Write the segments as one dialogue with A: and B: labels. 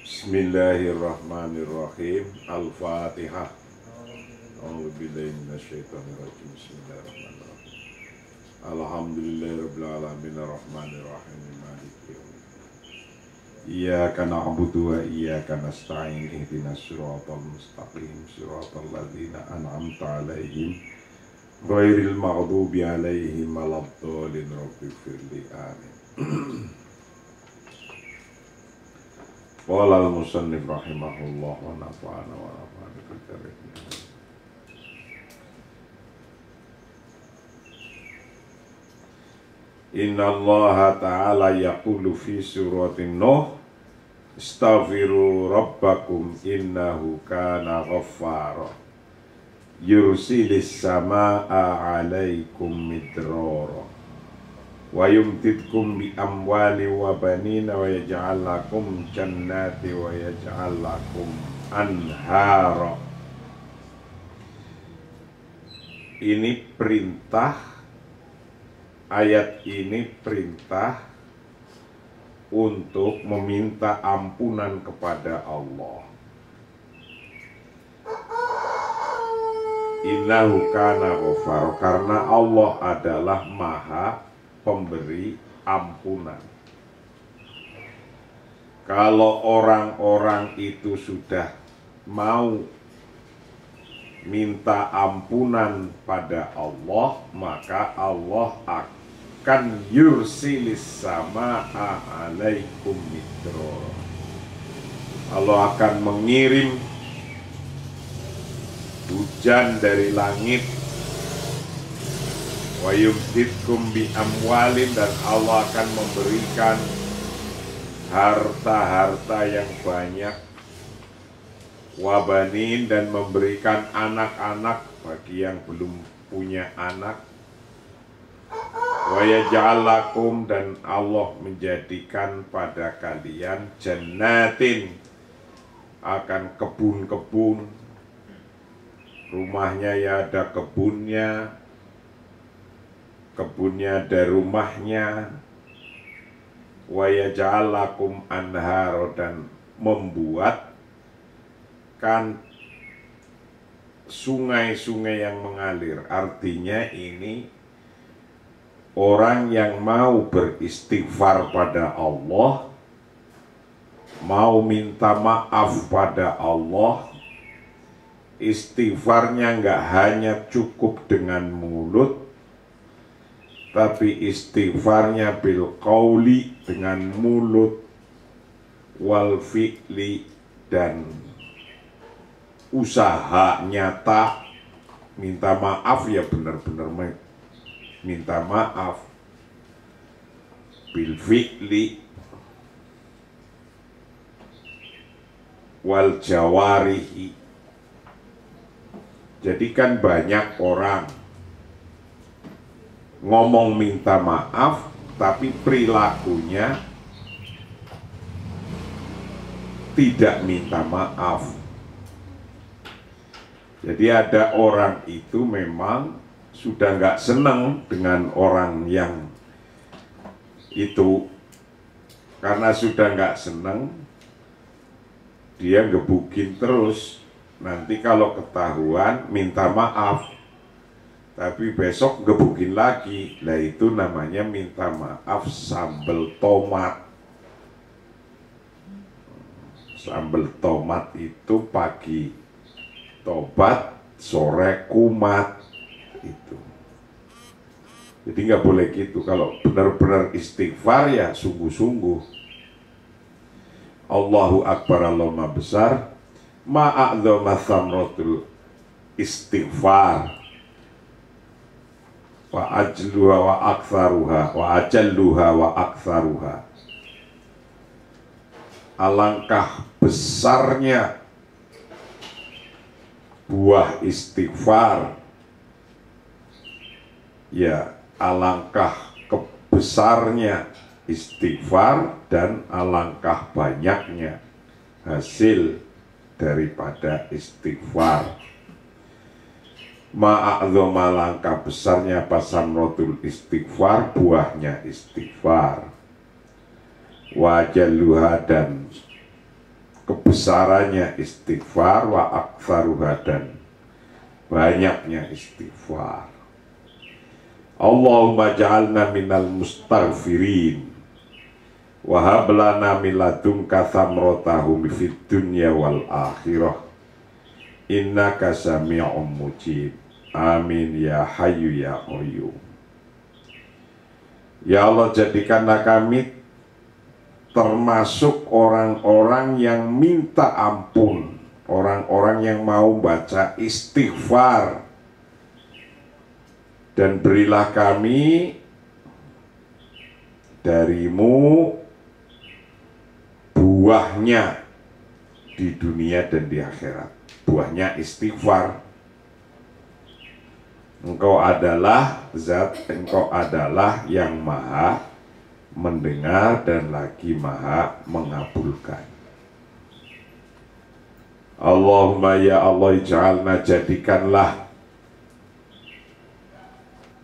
A: Bismillahirrahmanirrahim. Al-Fatihah. A'udzubillahi minasyaitonirrajim. Bismillahirrahmanirrahim. Alhamdulillahirabbil alamin arrahmanirrahim maliki yaumiddin. Iyyaka na'budu wa iyyaka nasta'in ihdinas siratal mustaqim siratal ladzina an'amta 'alaihim ghairil maghdubi 'alaihim waladdallin rabbighfirli amin. Qala al-musannif rahimahullah wa nafa'ana wa nafa'ana bil karim. Inna Allah ta'ala yaqulu fi suratin Nuh Astaghfiru rabbakum innahu kana ghaffara yursilis samaa'a 'alaikum midrara wa yumtidkum bi amwali wa banina wa yaj'al lakum jannati wa yaj'al lakum anhara. Ini perintah, ayat ini perintah untuk meminta ampunan kepada Allah. Innahu kana ghafar, karena Allah adalah maha pemberi ampunan. Kalau orang-orang itu sudah mau minta ampunan pada Allah, maka Allah akan yursilis samaa'a 'alaikum midrara. Allah akan mengirim hujan dari langit, wa yumtidkum bi amwalin, dan Allah akan memberikan harta-harta yang banyak, wa banin, dan memberikan anak-anak bagi yang belum punya anak, wa yaj'al lakum, dan Allah menjadikan pada kalian jannatin, akan kebun-kebun, rumahnya ya ada kebunnya, kebunnya ada rumahnya, wa yaj'al lakum anhar, dan membuatkan sungai-sungai yang mengalir. Artinya ini orang yang mau beristighfar pada Allah, mau minta maaf pada Allah, istighfarnya nggak hanya cukup dengan mulut, tapi istighfarnya bil qauli, dengan mulut, wal fi'li, dan usaha nyata. Minta maaf ya benar-benar minta maaf, bil fi'li wal jawarihi. Jadi kan banyak orang ngomong minta maaf, tapi perilakunya tidak minta maaf. Jadi ada orang itu memang sudah nggak senang dengan orang yang itu, karena sudah nggak senang, dia gebukin terus. Nanti kalau ketahuan minta maaf, tapi besok gebukin lagi. Lah itu namanya minta maaf sambal tomat. Sambal tomat itu pagi tobat, sore kumat itu. Jadi nggak boleh gitu. Kalau benar-benar istighfar ya sungguh-sungguh. Allahu Akbar, Allah Maha Besar. Ma'adzama thamratul istighfar wa ajluha wa aktsaruha wa ajalluha wa aktsaruha. Alangkah besarnya buah istighfar, ya alangkah kebesarnya istighfar, dan alangkah banyaknya hasil daripada istighfar. Ma'adzama, langkah besarnya pasamrotul istighfar, buahnya istighfar. Wajalluha, dan kebesarannya istighfar, wa aktsaruha, dan banyaknya istighfar. Allahumma ja'alna minal mustaghfirin wa hab lana min ladunka thamratahum fid dunya wal akhirah innaka sami'un mujib. Amin ya hayyu ya qayyum. Ya Allah, jadikanlah kami termasuk orang-orang yang minta ampun, orang-orang yang mau baca istighfar, dan berilah kami darimu buahnya di dunia dan di akhirat. Buahnya istighfar. Engkau adalah zat, engkau adalah yang maha mendengar dan lagi maha mengabulkan. Allahumma ya Allah, ij'alna, jadikanlah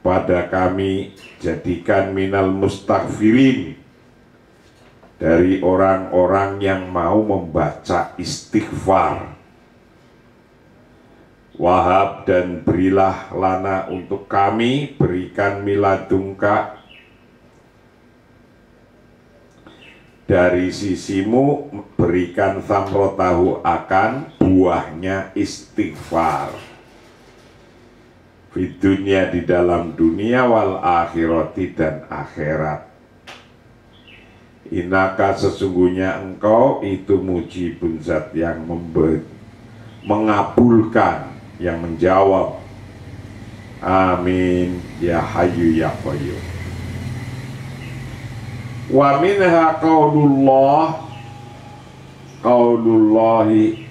A: pada kami, jadikan minal mustaghfirin, dari orang-orang yang mau membaca istighfar. Wahab, dan berilah lana untuk kami, berikan miladungka dari sisimu, berikan samrotahu, akan buahnya istighfar, di dunia, di dalam dunia, wal akhirati, dan akhirat. Innaka, sesungguhnya engkau itu mujibun, zat yang mengabulkan, yang menjawab. Amin ya hayyu ya qayyum. Wa minha qaulullahi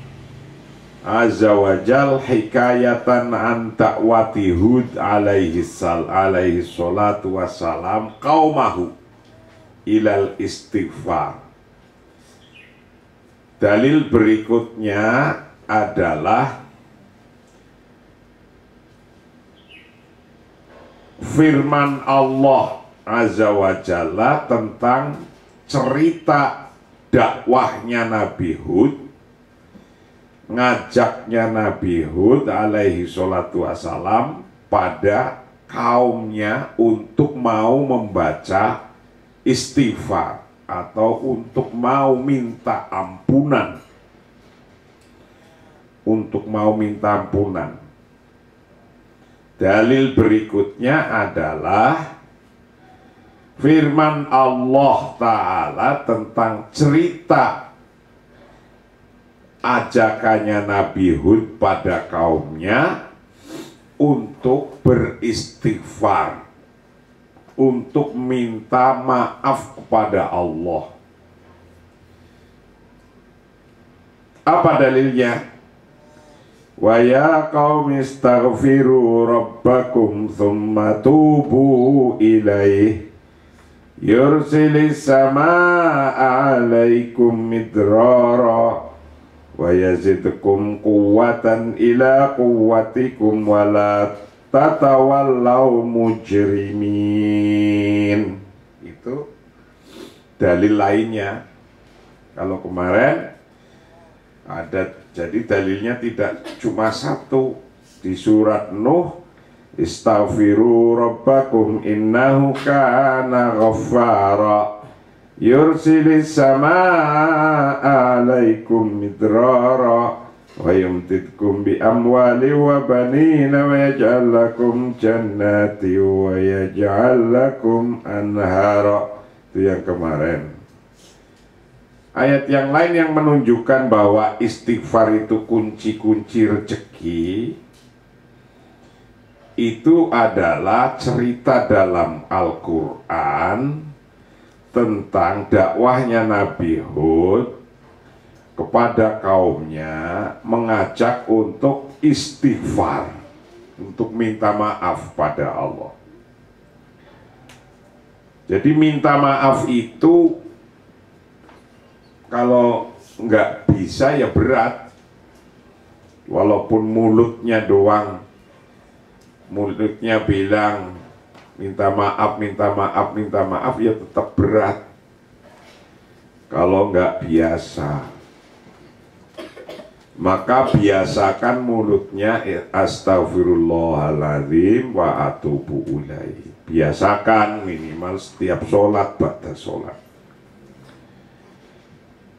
A: azza wa jal hikayatan an ta'wati Hud alaihi salatu wassalam qaumahu ilal istighfar. Dalil berikutnya adalah firman Allah azza wa jalla tentang cerita dakwahnya Nabi Hud, ngajaknya Nabi Hud alaihi salatu wassalam pada kaumnya untuk mau membaca istighfar atau untuk mau minta ampunan, untuk mau minta ampunan. Dalil berikutnya adalah firman Allah Ta'ala tentang cerita ajakannya Nabi Hud pada kaumnya untuk beristighfar, untuk minta maaf kepada Allah. Apa dalilnya? Wa ya qaumi istaghfiru rabbakum thumma tubu ilaih yursilis samaa'a 'alaikum midrara wa yazidkum quwwatan ila quwwatikum wa la tatawallaw mujrimin. Itu dalil lainnya. Kalau kemarin ada, jadi dalilnya tidak cuma satu. Di surat Nuh, istaghfiru rabbakum innahu kana ghaffara yursilis samaa'a 'alaikum midrara wa yumtidkum bi amwali wa banina wa yaj'al lakum jannati wa yaj'al lakum anhara. Itu yang kemarin. Ayat yang lain yang menunjukkan bahwa istighfar itu kunci-kunci rezeki, itu adalah cerita dalam Al-Quran tentang dakwahnya Nabi Hud kepada kaumnya, mengajak untuk istighfar, untuk minta maaf pada Allah. Jadi minta maaf itu kalau nggak bisa ya berat. Walaupun mulutnya doang, mulutnya bilang minta maaf, minta maaf, minta maaf, ya tetap berat kalau nggak biasa. maka biasakan mulutnya astaghfirullahaladzim wa atubu ilaihi. Biasakan minimal setiap sholat ba'da sholat.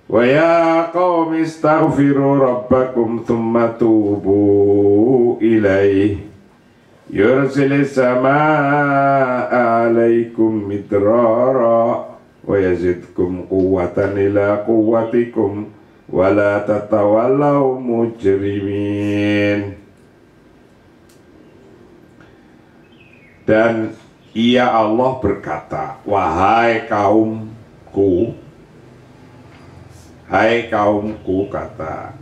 A: Wa ya qaumi astaghfiru rabbakum thumma tubu ilaihi yursilis samaa'a alaikum midrara wa yazidkum quwwatan ila quwwatikum wala tatawallaw mujrimin. Dan ia Allah berkata, wahai kaumku, hai kaumku, kata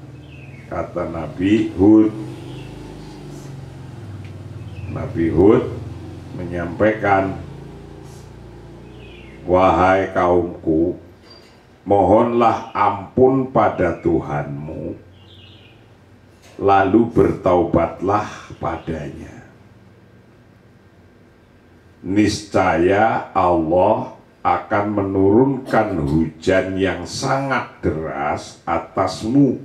A: Nabi Hud. Nabi Hud menyampaikan, wahai kaumku, mohonlah ampun pada Tuhanmu, lalu bertaubatlah padanya. Niscaya Allah akan menurunkan hujan yang sangat deras atasmu,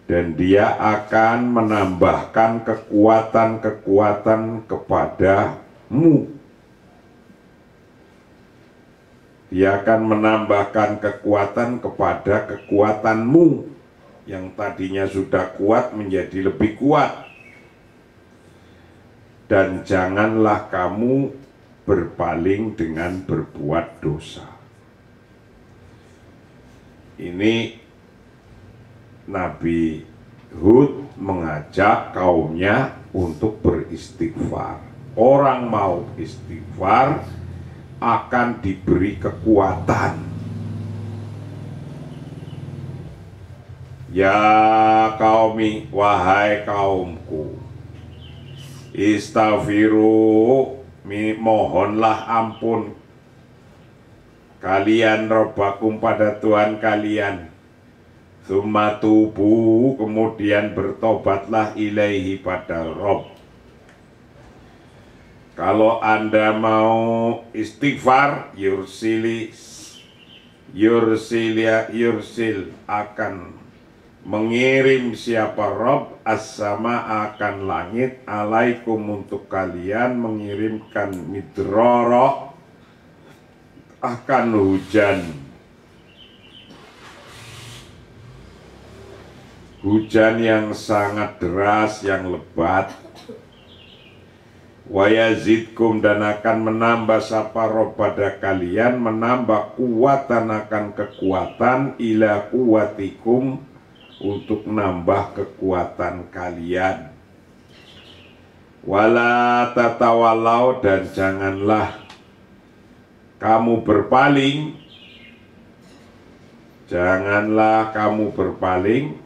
A: dan Dia akan menambahkan kekuatan-kekuatan kepadamu. Dia akan menambahkan kekuatan kepada kekuatanmu yang tadinya sudah kuat menjadi lebih kuat. Dan janganlah kamu berpaling dengan berbuat dosa. Ini Nabi Hud mengajak kaumnya untuk beristighfar. Orang mau istighfar akan diberi kekuatan. Ya qaumi, wahai kaumku, istaghfiru, mohonlah ampun kalian rabbakum pada Tuhan kalian, tsumma tubu, kemudian bertobatlah ilaihi pada Rabb. Kalau Anda mau istighfar, yursil akan mengirim siapa Rabb as-sama akan langit alaikum untuk kalian, mengirimkan midrara akan hujan yang sangat deras, yang lebat. Wa yazidkum, dan akan menambah sapa Rabb pada kalian, menambah kuatan akan kekuatan, ila kuwatikum, untuk nambah kekuatan kalian. Wala tatawalau, dan janganlah kamu berpaling, janganlah kamu berpaling,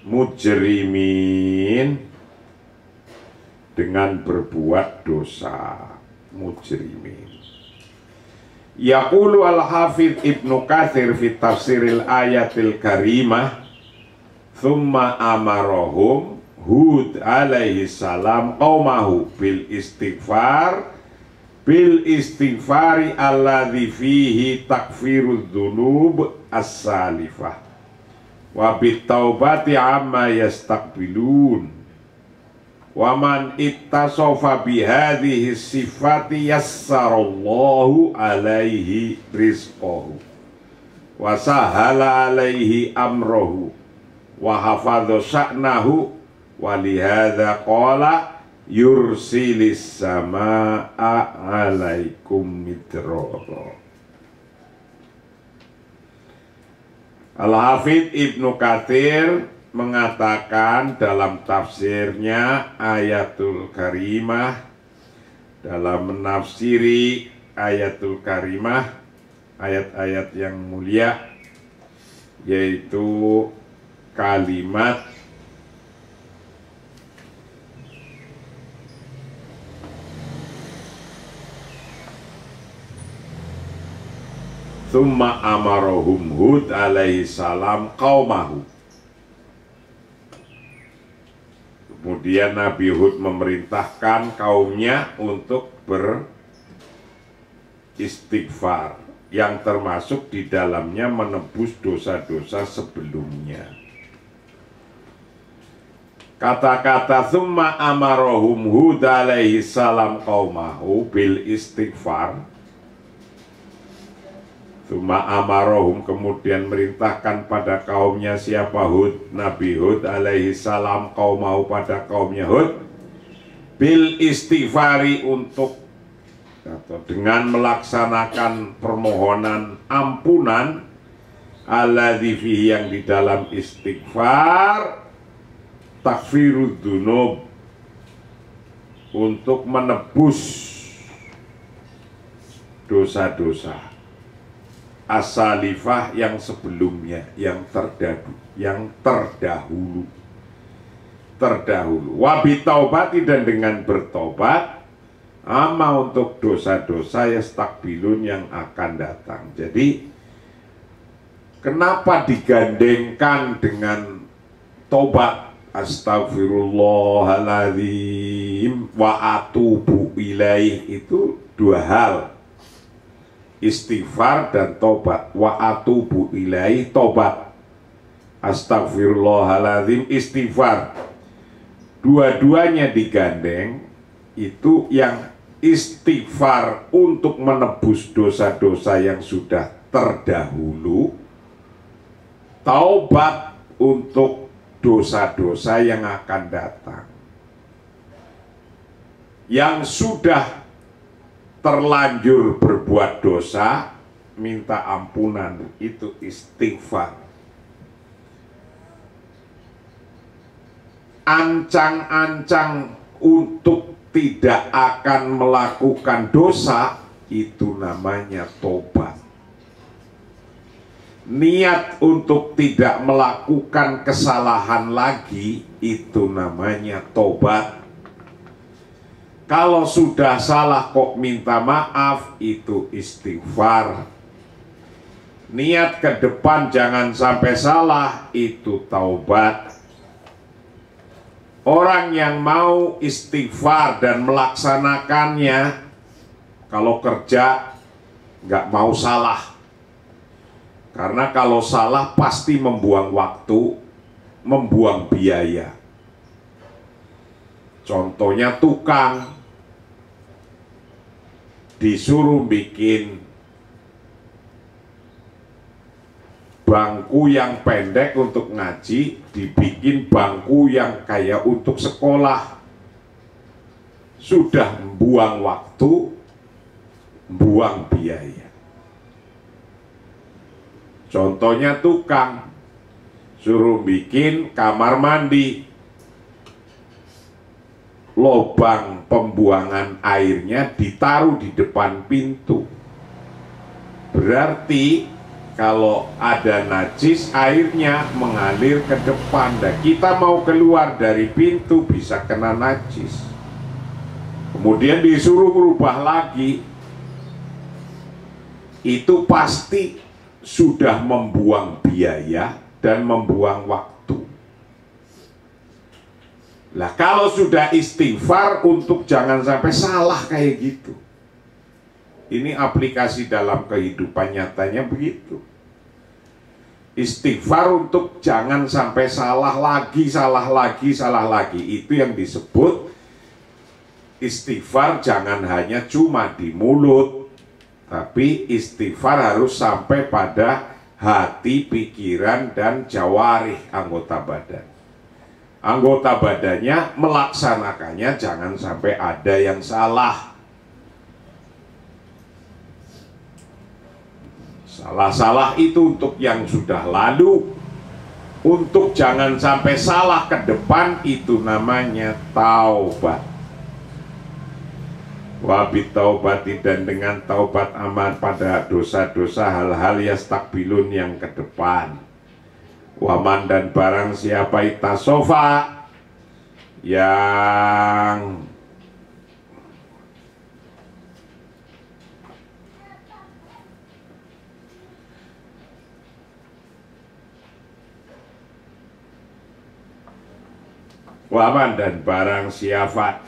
A: mujrimin, dengan berbuat dosa, mujrimin. Yaqulu al-Hafidh Ibnu Katsir fi tafsiril ayatil karimah, thumma amarahum Hud alaihi salam qaumahu bil istighfari alladhi fihi takfirudz dzunub as-salifah wa bit taubati amma yastaqbilun. Waman ittasofa bihadhihi sifati yassarallahu alaihi rizqahu wa sahala alaihi amrohu wa hafadha sya'nahu wa lihadha qala yursilis samaa'a alaikum midrara. Al-Hafidh Ibnu Katsir mengatakan dalam tafsirnya Ayatul Karimah, dalam menafsiri Ayatul Karimah, ayat-ayat yang mulia, yaitu kalimat tsumma amarahum Hud alaihi salam qaumahu. Kemudian Nabi Hud memerintahkan kaumnya untuk beristighfar. yang termasuk di dalamnya menebus dosa-dosa sebelumnya. Kata-kata summa amarahum Hud alaihi salam qaumahu bil istighfar. Summa amarahum, kemudian merintahkan pada kaumnya siapa? Hud, Nabi Hud alaihi salam qaumahu, pada kaumnya Hud, bil istighfari, untuk atau dengan melaksanakan permohonan ampunan, alladzi fihi, yang di dalam istighfar takfirud dzunub, untuk menebus dosa-dosa asalifah yang sebelumnya, yang terdahulu. Wabi taubati, dan dengan bertobat, ama untuk dosa-dosa yastakbilun, yang akan datang. Jadi kenapa digandengkan dengan tobat? Astagfirullahaladzim wa atubu ilaih, itu dua hal, istighfar dan tobat. Wa atubu ilaih, tobat. Astagfirullahaladzim, istighfar. Dua-duanya digandeng. Itu yang istighfar untuk menebus dosa-dosa yang sudah terdahulu, taubat untuk dosa-dosa yang akan datang. Yang sudah terlanjur berbuat dosa, minta ampunan, itu istighfar. Ancang-ancang untuk tidak akan melakukan dosa, itu namanya tobat. Niat untuk tidak melakukan kesalahan lagi, itu namanya tobat. Kalau sudah salah kok minta maaf, itu istighfar. Niat ke depan jangan sampai salah, itu taubat. Orang yang mau istighfar dan melaksanakannya, kalau kerja nggak mau salah. Karena kalau salah pasti membuang waktu, membuang biaya. Contohnya tukang disuruh bikin bangku yang pendek untuk ngaji, dibikin bangku yang kayak untuk sekolah. Sudah membuang waktu, buang biaya. Contohnya tukang suruh bikin kamar mandi, lubang pembuangan airnya ditaruh di depan pintu. Berarti kalau ada najis, airnya mengalir ke depan, dan kita mau keluar dari pintu bisa kena najis. Kemudian disuruh berubah lagi, itu pasti sudah membuang biaya dan membuang waktu. Lah kalau sudah istighfar untuk jangan sampai salah kayak gitu. Ini aplikasi dalam kehidupan nyatanya begitu. Istighfar untuk jangan sampai salah lagi. Itu yang disebut istighfar. Jangan hanya cuma di mulut, tapi istighfar harus sampai pada hati, pikiran, dan jawarih, anggota badan. Anggota badannya melaksanakannya jangan sampai ada yang salah. Salah-salah itu untuk yang sudah lalu. Untuk jangan sampai salah ke depan, itu namanya taubat. Wabit taubati, dan dengan taubat aman pada dosa-dosa hal-hal yastakbilun yang ke depan. Waman, dan barang siapa itasofa yang waman, dan barang siapa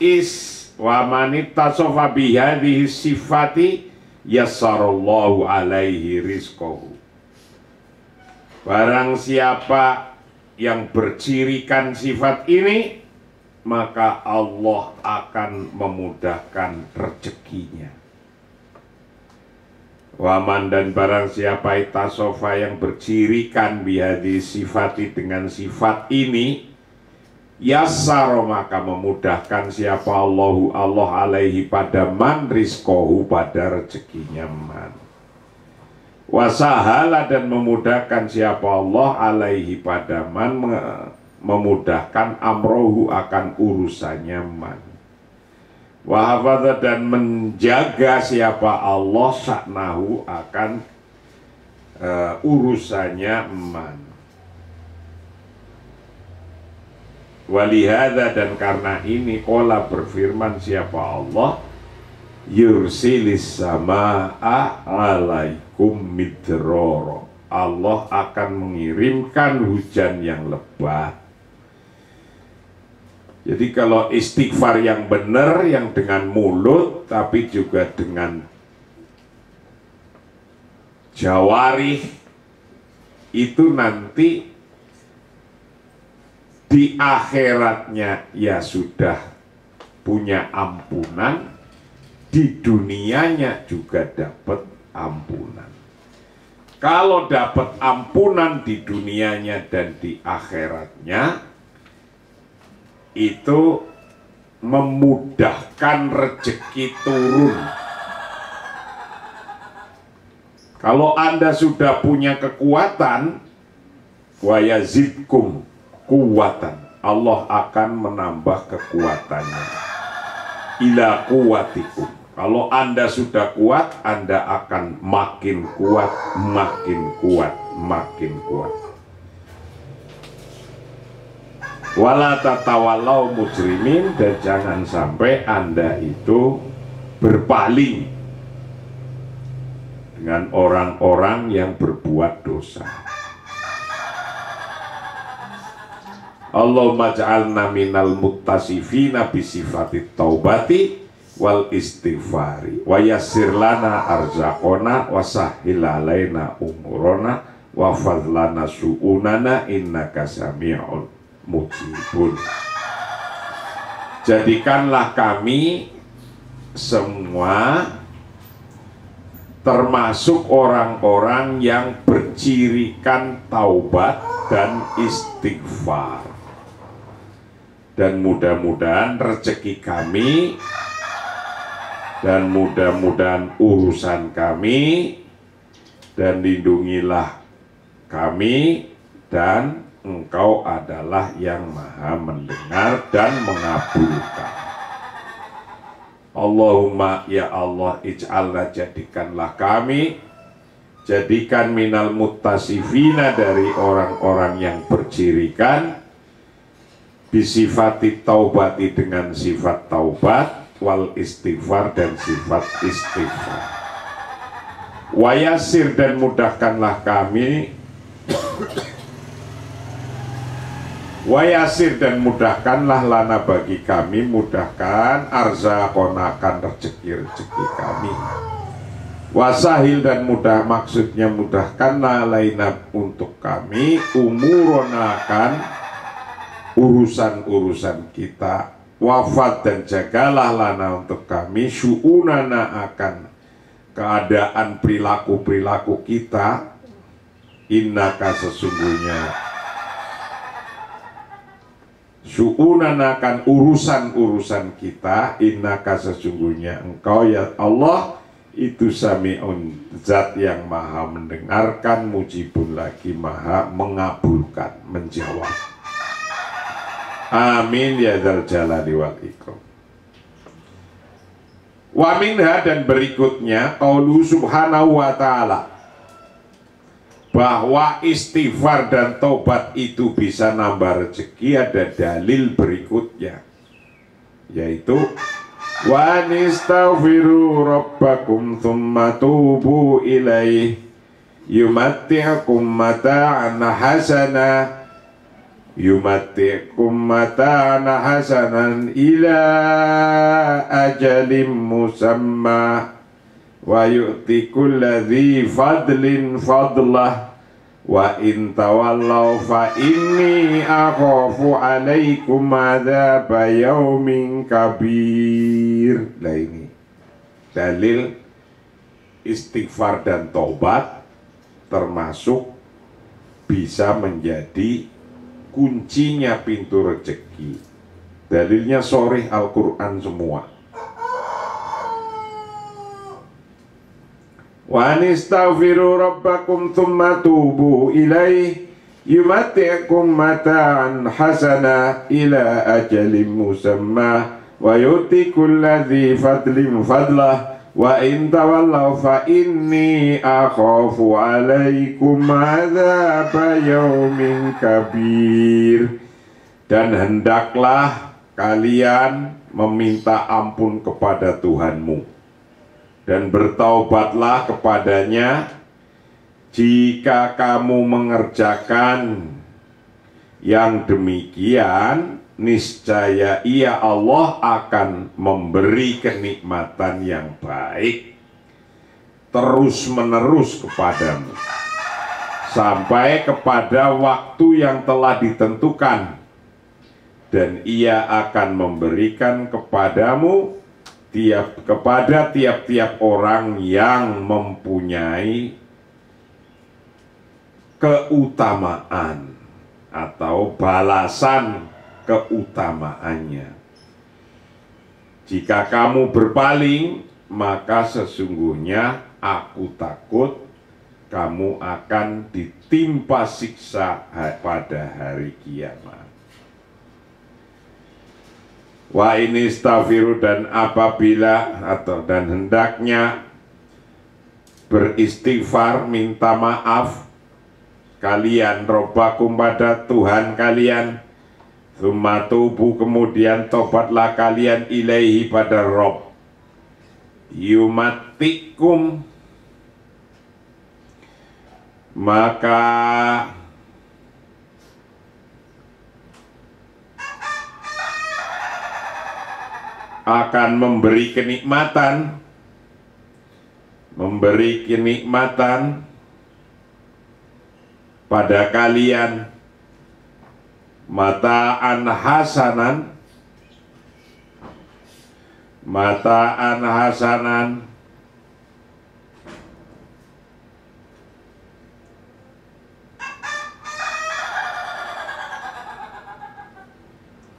A: wamanita sofa bihadhi sifati, yassarallahu alaihi rizqahu. Barang siapa yang bercirikan sifat ini, maka Allah akan memudahkan rezekinya. Waman, dan barang siapa itasofa yang bercirikan bihadi sifati dengan sifat ini, yassaro maka memudahkan siapa Allahu Allah alaihi pada man rizqahu pada rezekinya man. Wasahala, dan memudahkan siapa Allah alaihi pada man memudahkan amrohu akan urusannya man. Wahafadha, dan menjaga siapa Allah saknahu akan urusannya man. Walihada, dan karena ini qala berfirman siapa Allah, yursilis samaa alaikum midrara. Allah akan mengirimkan hujan yang lebat. Jadi kalau istighfar yang benar, yang dengan mulut tapi juga dengan jawarih, itu nanti di akhiratnya ya sudah punya ampunan, di dunianya juga dapat ampunan. Kalau dapat ampunan di dunianya dan di akhiratnya, itu memudahkan rezeki turun. Kalau Anda sudah punya kekuatan, wa yazidkum kuwatan, Allah akan menambah kekuatannya ila kuwatikum. Kalau Anda sudah kuat, Anda akan makin kuat, makin kuat, makin kuat. Wala tatawalau mujrimin, dan jangan sampai Anda itu berpaling dengan orang-orang yang berbuat dosa. Allahumma ja'alna minal muttasifina bisifati taubati wal istighfari wa yassir lana arzaqona wa sahhil alaina umurona wa fadlana su'unana innaka sami'un mujibun. Jadikanlah kami semua termasuk orang-orang yang bercirikan taubat dan istighfar, dan mudah-mudahan rezeki kami dan mudah-mudahan urusan kami, dan lindungilah kami, dan Engkau adalah yang maha mendengar dan mengabulkan. Allahumma ya Allah, ij'alna, jadikanlah kami, jadikan minal muttasifina, dari orang-orang yang bercirikan bisifati taubati, dengan sifat taubat, wal istighfar, dan sifat istighfar. Wayasir, dan mudahkanlah kami, wayasir, dan mudahkanlah lana bagi kami, mudahkan arzaqona, akan rezeki-rezeki kami. Wasahil, dan mudah, maksudnya mudahkanlah laina untuk kami, umurona, akan urusan-urusan kita. Wafat, dan jagalah lana untuk kami, syu'unana, akan keadaan perilaku-perilaku kita. Innaka, sesungguhnya, syu'unana, akan urusan-urusan kita, innaka, sesungguhnya Engkau ya Allah itu sami'un, zat yang maha mendengarkan, mujibun, lagi maha mengabulkan, menjawab. Amin ya dzal jalali wal ikram. Wa minha, dan berikutnya qaulu subhanahu wa ta'ala, bahwa istighfar dan tobat itu bisa nambah rezeki. Ada dalil berikutnya, yaitu wa nistaghfiru rabbakum thumma tubu ilaih yumatti'kum mata'an hasana hasanan ila ajalim musamma wa yu'ti kulladzi fadlin fadlah wa in tawallaw fa inni akhafu alaikum adzaba yaumin kabir. Nah ini dalil istighfar dan taubat termasuk bisa menjadi kuncinya pintu rezeki. Dalilnya sharih Al-Quran semua. Wa anistaghfiru rabbakum thumma tubu ilaih yumati'kum mata'an hasana ila ajalin musamma wa yu'ti kulladzi fadlin fadlah wa in tawallaw fa inni akhafu alaikum adzaba yaumin kabir. Dan hendaklah kalian meminta ampun kepada Tuhanmu dan bertaubatlah kepadanya. Jika kamu mengerjakan yang demikian, niscaya ia Allah akan memberi kenikmatan yang baik terus menerus kepadamu sampai kepada waktu yang telah ditentukan, dan ia akan memberikan kepadamu kepada tiap-tiap orang yang mempunyai keutamaan atau balasan keutamaannya. Jika kamu berpaling, maka sesungguhnya aku takut kamu akan ditimpa siksa pada hari kiamat. Wa ini istaghfiru, dan apabila dan hendaknya beristighfar, minta maaf kalian robbakum pada Tuhan kalian, tsumma tubu, kemudian tobatlah kalian ilaihi pada Rob, yumatikum, maka akan memberi kenikmatan pada kalian, mata'an hasanan,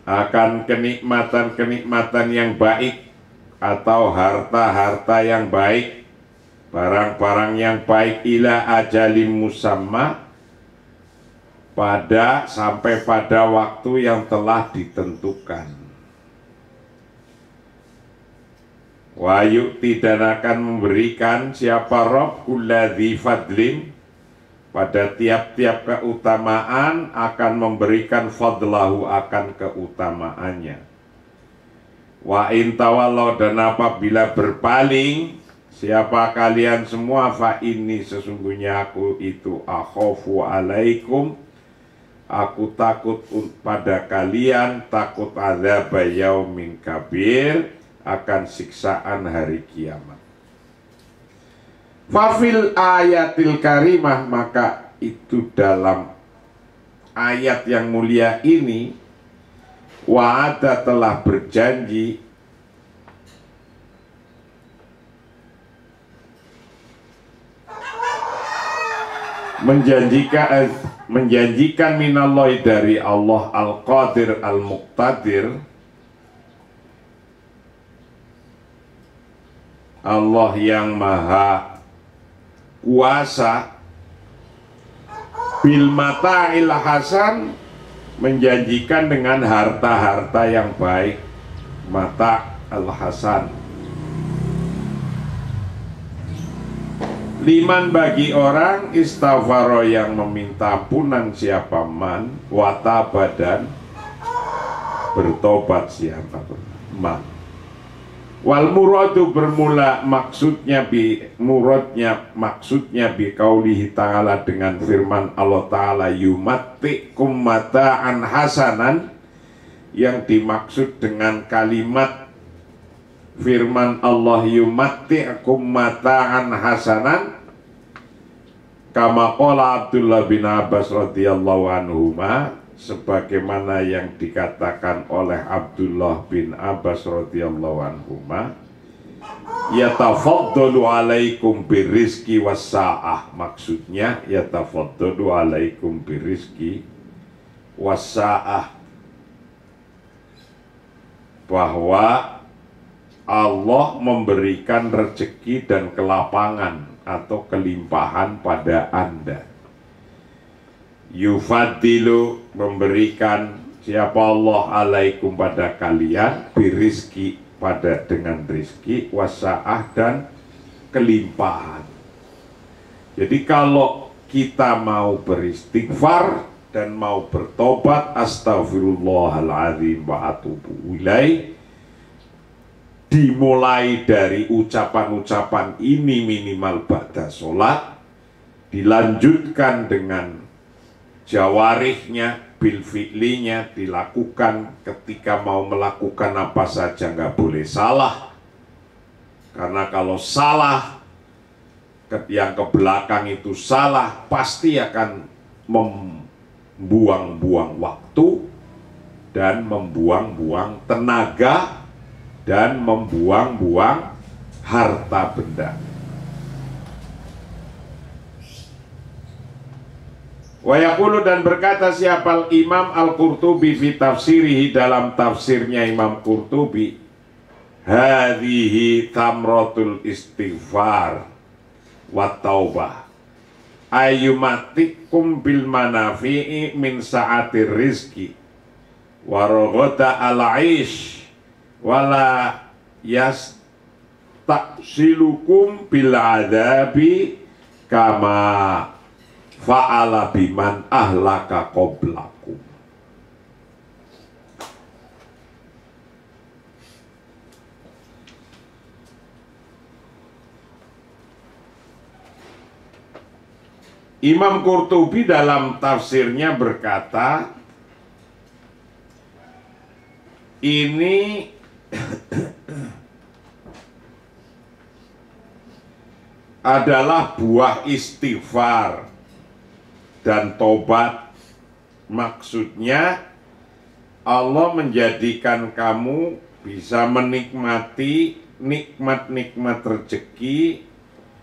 A: akan kenikmatan yang baik atau harta-harta yang baik, barang-barang yang baik, ila ajalim musamma, sampai pada waktu yang telah ditentukan. Wa yu'ti, dan akan memberikan siapa Rob kulladzi fadlin, pada tiap-tiap keutamaan akan memberikan fadlahu, akan keutamaannya. Wa in tawallaw, dan apabila berpaling siapa kalian semua, fa ini sesungguhnya aku itu akhafu alaikum, aku takut pada kalian, takut adzab yaumin kabir, akan siksaan hari kiamat. Fafil ayatil karimah, maka itu dalam ayat yang mulia ini, wa'ada telah berjanji menjanjikan minallahi, dari Allah al-Qadir al-Muqtadir, Allah yang maha kuasa, bil mata'il hasan, menjanjikan dengan harta-harta yang baik, mata al-hasan, liman, bagi orang istaghfaro yang meminta ampunan siapa man, watabadan bertobat siapa man. Wal muradu, bermula maksudnya bi qaulihi ta'ala, dengan firman Allah Ta'ala, yumatikum mata'an hasanan, yang dimaksud dengan kalimat firman Allah, yumatti'kum mata'an hasanan, kama qala Abdullah bin Abbas radhiyallahu anhuma, sebagaimana yang dikatakan oleh Abdullah bin Abbas radhiyallahu anhuma, yatafaddalu alaikum birizki wassa'ah. Maksudnya yatafaddalu alaikum birizki wassa'ah, bahwa Allah memberikan rezeki dan kelapangan atau kelimpahan pada Anda. Yufadilu, memberikan siapa Allah alaikum pada kalian, birizki, pada dengan rizki, wasa'ah, dan kelimpahan. Jadi kalau kita mau beristighfar dan mau bertobat, astaghfirullahaladzim wa atubu ilaih, dimulai dari ucapan-ucapan ini minimal ba'da sholat, dilanjutkan dengan jawarihnya, bil fi'linya, dilakukan ketika mau melakukan apa saja, nggak boleh salah. Karena kalau salah, yang ke belakang itu salah, pasti akan membuang-buang waktu dan membuang-buang tenaga dan membuang-buang harta benda. Wa yaqulu, dan berkata siapa Imam Al-Qurtubi fi tafsirihi, dalam tafsirnya Imam Qurtubi, hadhihi tamratul istighfar wa taubah ayyumatikum bil manafi'i min sa'atir rizki wa roghota al-aish wala yastaksilukum bil adabi kama fa'ala biman ahlaka qablakum. Imam Qurtubi dalam tafsirnya berkata, ini adalah buah istighfar dan tobat. Maksudnya Allah menjadikan kamu bisa menikmati nikmat-nikmat rezeki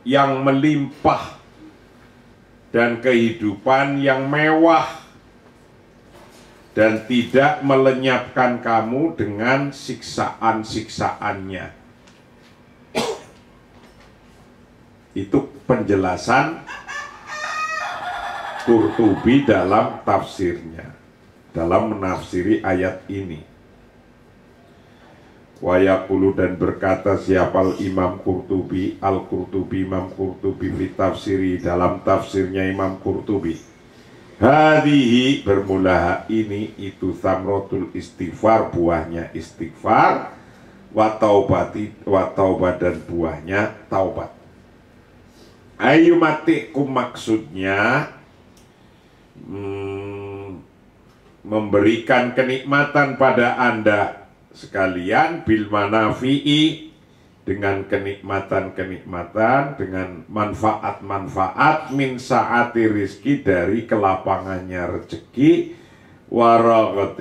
A: yang melimpah dan kehidupan yang mewah, dan tidak melenyapkan kamu dengan siksaan-siksaannya. Itu penjelasan Qurtubi dalam tafsirnya, dalam menafsiri ayat ini. Wa yaqulu, dan berkata siapa Imam Qurtubi, Al-Qurtubi, Imam Qurtubi fi tafsiri, dalam tafsirnya Imam Qurtubi, hadhihi, bermula ini, itu samrotul istighfar, buahnya istighfar, wa taubati, wa taubat, dan buahnya taubat. Ayyumatikum, maksudnya memberikan kenikmatan pada Anda sekalian, bil manafi'i, dengan kenikmatan-kenikmatan, dengan manfaat-manfaat, min sa'ati rizki, dari kelapangannya rezeki, waraghat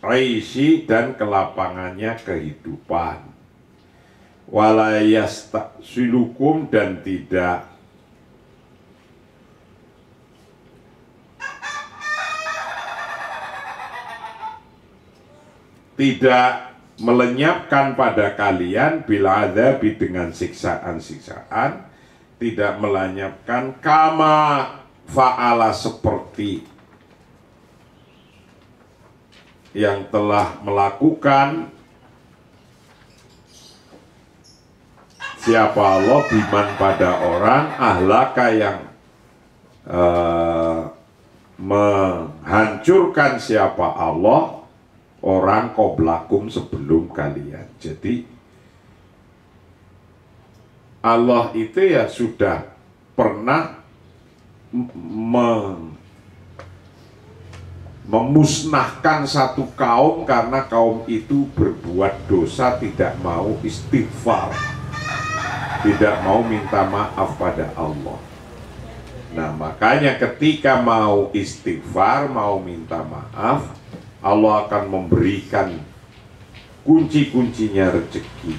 A: aisy, dan kelapangannya kehidupan, wala yastaksilukum, dan tidak melenyapkan pada kalian bila adzabi, dengan siksaan-siksaan, tidak melenyapkan, kama fa'ala, seperti yang telah melakukan siapa Allah, biman, pada orang, ahlaka, yang menghancurkan siapa Allah, orang qoblakum, sebelum kalian. Jadi Allah itu ya sudah pernah memusnahkan satu kaum karena kaum itu berbuat dosa, tidak mau istighfar, tidak mau minta maaf pada Allah. Nah, makanya ketika mau istighfar, mau minta maaf, Allah akan memberikan kunci-kuncinya rezeki.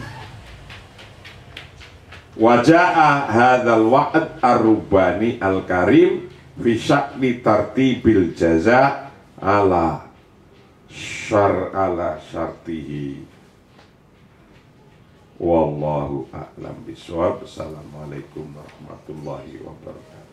A: Waja'a hadzal wa'd ar-rubani al-karim fi sya'ni tartibil jaza ala syartihi. Wallahu a'lam bishawab. Assalamualaikum warahmatullahi wabarakatuh.